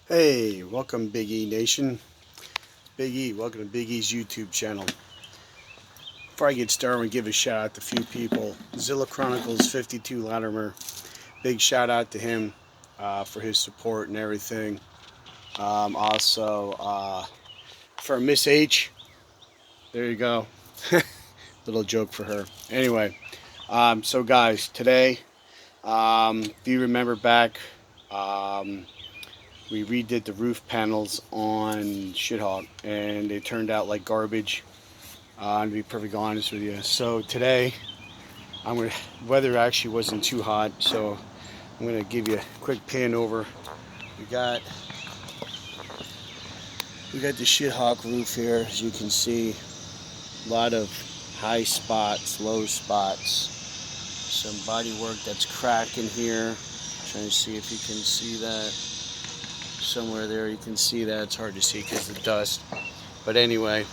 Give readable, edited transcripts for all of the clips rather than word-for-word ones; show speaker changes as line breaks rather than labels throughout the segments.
Hey, welcome Big E Nation. Big E, welcome to Big E's YouTube channel. Before I get started, I want to give a shout out to a few people. Zilla Chronicles 52 Latimer, big shout out to him for his support and everything. Also, for Miss H, there you go. Little joke for her. Anyway, so guys, today, if you remember back, we redid the roof panels on Shithawk, and they turned out like garbage. To be perfectly honest with you. So today, weather actually wasn't too hot, so I'm gonna give you a quick pan over. We got the Shithawk roof here, as you can see. A lot of high spots, low spots. Some body work that's cracking here. Trying to see if you can see that. Somewhere there you can see that. It's hard to see because of the dust. But anyway,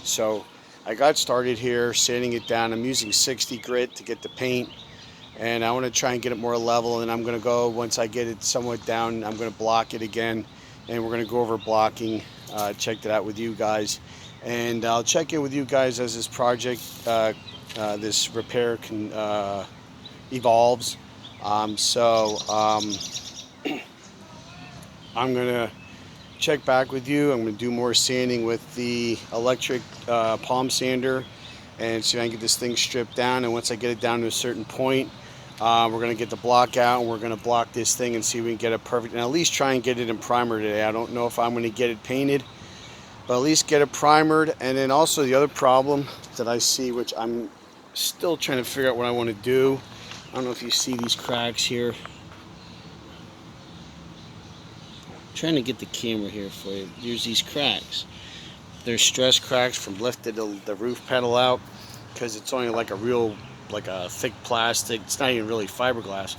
so I got started here sanding it down. I'm using 60 grit to get the paint, and I want to try and get it more level, and I'm going to go, once I get it somewhat down, I'm going to block it again, and we're going to go over blocking. Check that out with you guys, and I'll check in with you guys as this project, this repair evolves. I'm going to check back with you. I'm going to do more sanding with the electric palm sander and see if I can get this thing stripped down. And once I get it down to a certain point, we're going to get the block out, and we're going to block this thing and see if we can get it perfect, and at least try and get it in primer today. I don't know if I'm going to get it painted, but at least get it primered. And then also the other problem that I see, which I'm still trying to figure out what I want to do. I don't know if you see these cracks here. Trying to get the camera here for you. There's these cracks. They're stress cracks from lifting the roof panel out, because it's only like a thick plastic. It's not even really fiberglass.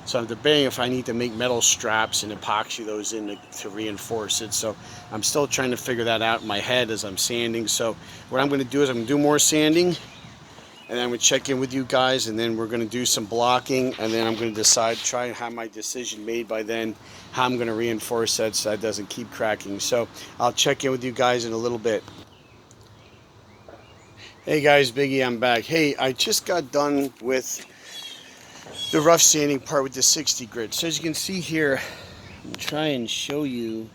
So I'm debating if I need to make metal straps and epoxy those in to reinforce it. So I'm still trying to figure that out in my head as I'm sanding. So what I'm going to do is I'm going to do more sanding, and then I'm going to check in with you guys, and then we're going to do some blocking, and then I'm going to decide, try and have my decision made by then, how I'm going to reinforce that so that doesn't keep cracking. So I'll check in with you guys in a little bit. Hey guys, Biggie, I'm back. Hey, I just got done with the rough sanding part with the 60 grit. So as you can see here, I'm trying and show you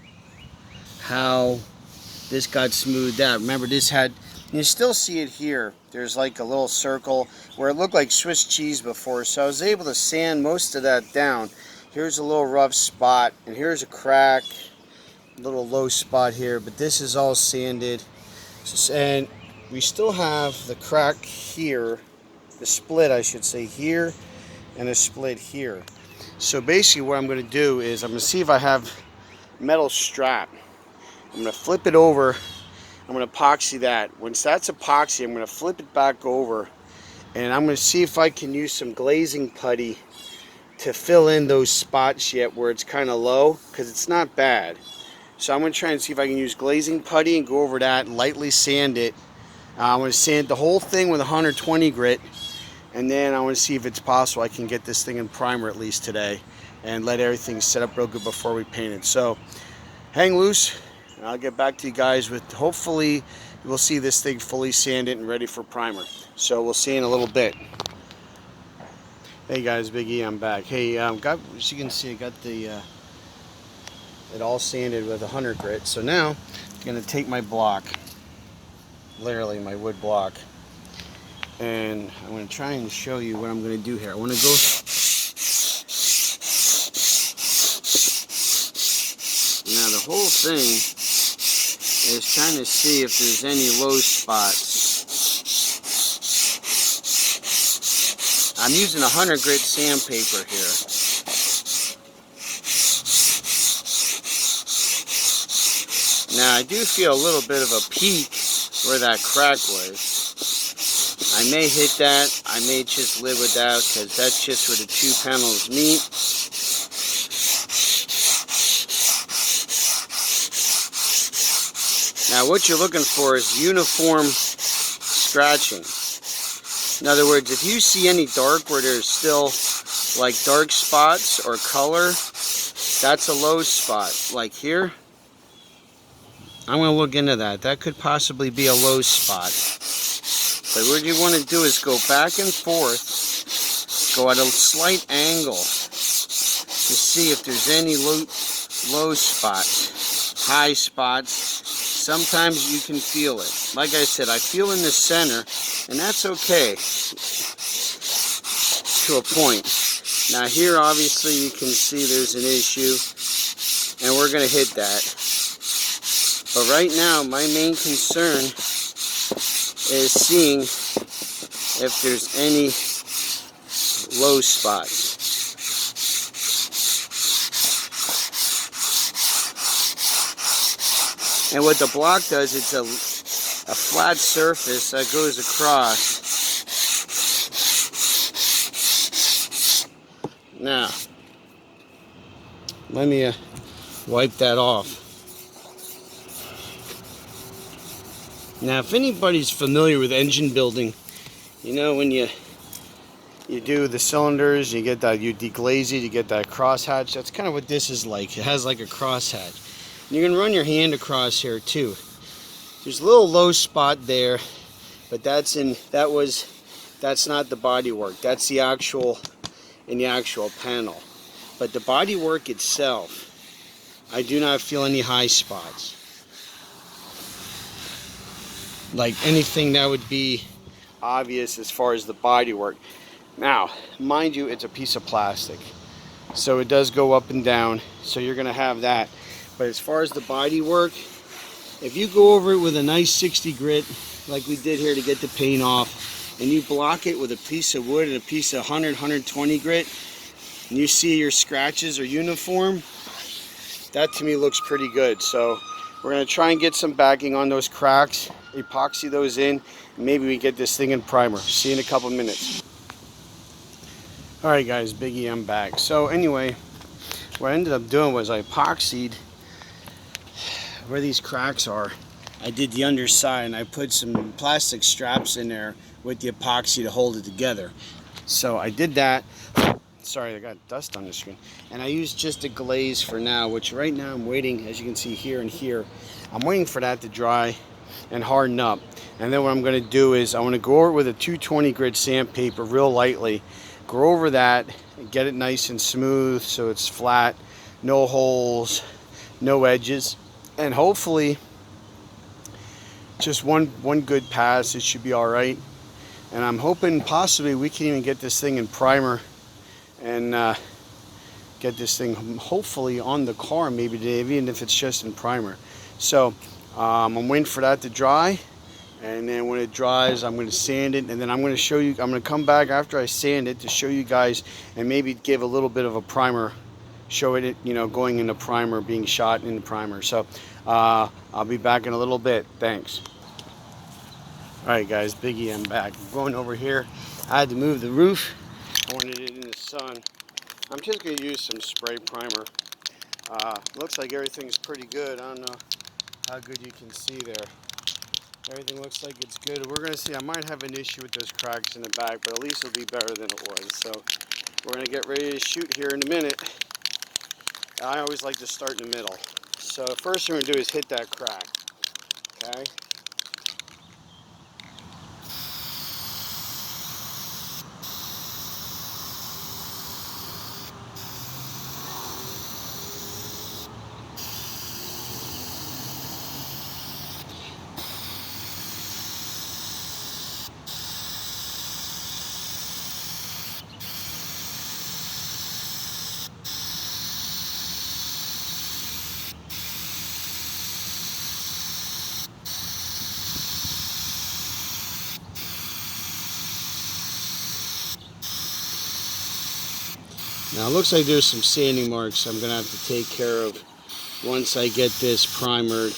how this got smoothed out. Remember, this had, you still see it here. There's like a little circle where it looked like Swiss cheese before. So I was able to sand most of that down. Here's a little rough spot, and here's a crack, a little low spot here, but this is all sanded. And we still have the crack here, the split I should say here, and a split here. So basically what I'm going to do is I'm going to see if I have metal strap. I'm going to flip it over. I'm going to epoxy that. Once that's epoxy, I'm going to flip it back over, and I'm going to see if I can use some glazing putty to fill in those spots yet where it's kind of low, because it's not bad. So I'm going to try and see if I can use glazing putty and go over that and lightly sand it. I'm going to sand the whole thing with 120 grit, and then I want to see if it's possible I can get this thing in primer at least today and let everything set up real good before we paint it. So hang loose, and I'll get back to you guys with, hopefully we'll see this thing fully sanded and ready for primer. So we'll see in a little bit. Hey guys, Big E, I'm back. Hey, as you can see, I got the it all sanded with 100 grit. So now I'm gonna take my block, literally my wood block, and I'm gonna try and show you what I'm gonna do here. I want to go. Now the whole thing is trying to see if there's any low spots. I'm using 100 grit sandpaper here. Now I do feel a little bit of a peak where that crack was. I may hit that, I may just live with that, because that's just where the two panels meet. Now what you're looking for is uniform scratching. In other words, if you see any dark where there's still like dark spots or color, That's a low spot. Like here, I'm going to look into that. That could possibly be a low spot. But what you want to do is go back and forth, go at a slight angle to see if there's any low spots, high spots. Sometimes you can feel it. Like I said, I feel in the center, and that's okay to a point. Now here, obviously, you can see there's an issue, and we're going to hit that. But right now, my main concern is seeing if there's any low spots. And what the block does, it's a flat surface that goes across. Now, let me wipe that off. Now, if anybody's familiar with engine building, you know when you do the cylinders, you get that, you deglaze it, you get that crosshatch. That's kind of what this is like. It has like a crosshatch. You can run your hand across here too. There's a little low spot there, but that's not the body work. That's the actual panel. But the body work itself, I do not feel any high spots. Like anything that would be obvious as far as the body work. Now, mind you, it's a piece of plastic, so it does go up and down, so you're going to have that. But as far as the body work, if you go over it with a nice 60 grit, like we did here to get the paint off, and you block it with a piece of wood and a piece of 100, 120 grit, and you see your scratches are uniform, that to me looks pretty good. So we're going to try and get some backing on those cracks, epoxy those in, and maybe we get this thing in primer. See you in a couple minutes. Alright guys, Biggie, I'm back. So anyway, what I ended up doing was I epoxied where these cracks are. I did the underside and I put some plastic straps in there with the epoxy to hold it together. So I did that. Sorry, I got dust on the screen. And I used just a glaze for now, which right now I'm waiting, as you can see here and here, I'm waiting for that to dry and harden up. And then what I'm going to do is I want to go over it with a 220 grit sandpaper real lightly, go over that and get it nice and smooth so it's flat, no holes, no edges, and hopefully just one good pass, it should be all right. And I'm hoping possibly we can even get this thing in primer and get this thing hopefully on the car maybe today, even if it's just in primer. So I'm waiting for that to dry, and then when it dries I'm going to sand it, and then I'm going to show you, I'm going to come back after I sand it to show you guys and maybe give a little bit of a primer, show it, you know, going into primer, being shot in the primer. So I'll be back in a little bit. Thanks. Alright guys, Biggie, I'm back. I'm going over here. I had to move the roof. I wanted it in the sun. I'm just going to use some spray primer. Looks like everything's pretty good. I don't know how good you can see there. Everything looks like it's good. We're going to see. I might have an issue with those cracks in the back, but at least it'll be better than it was. So we're going to get ready to shoot here in a minute. I always like to start in the middle. So first thing we're going to do is hit that crack. Okay. Now it looks like there's some sanding marks I'm going to have to take care of once I get this primered.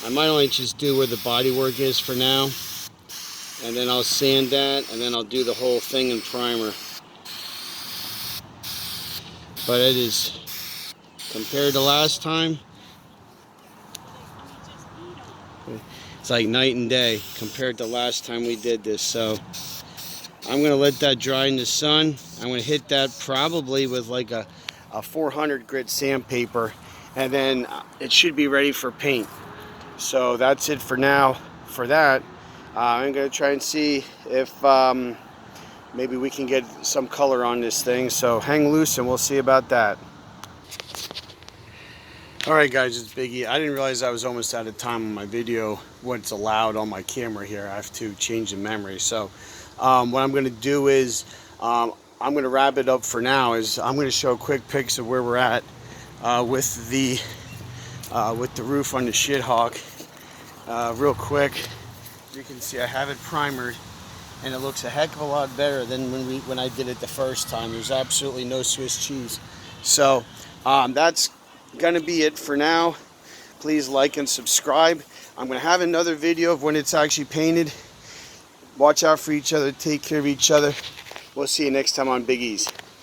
I might only just do where the body work is for now, and then I'll sand that, and then I'll do the whole thing in primer. But it is, compared to last time, it's like night and day compared to last time we did this. So I'm going to let that dry in the sun. I'm going to hit that probably with like a 400 grit sandpaper, and then it should be ready for paint. So that's it for now for that. I'm going to try and see if maybe we can get some color on this thing. So hang loose and we'll see about that. Alright guys, it's Biggie. I didn't realize I was almost out of time on my video, what's allowed on my camera here. I have to change the memory. So what I'm going to do is I'm going to wrap it up for now. Is I'm going to show quick pics of where we're at with the roof on the shithawk. Real quick, you can see I have it primered, and it looks a heck of a lot better than when I did it the first time. There's absolutely no Swiss cheese. So that's gonna be it for now. Please like and subscribe. I'm gonna have another video of when it's actually painted. Watch out for each other, take care of each other. We'll see you next time on Big E's.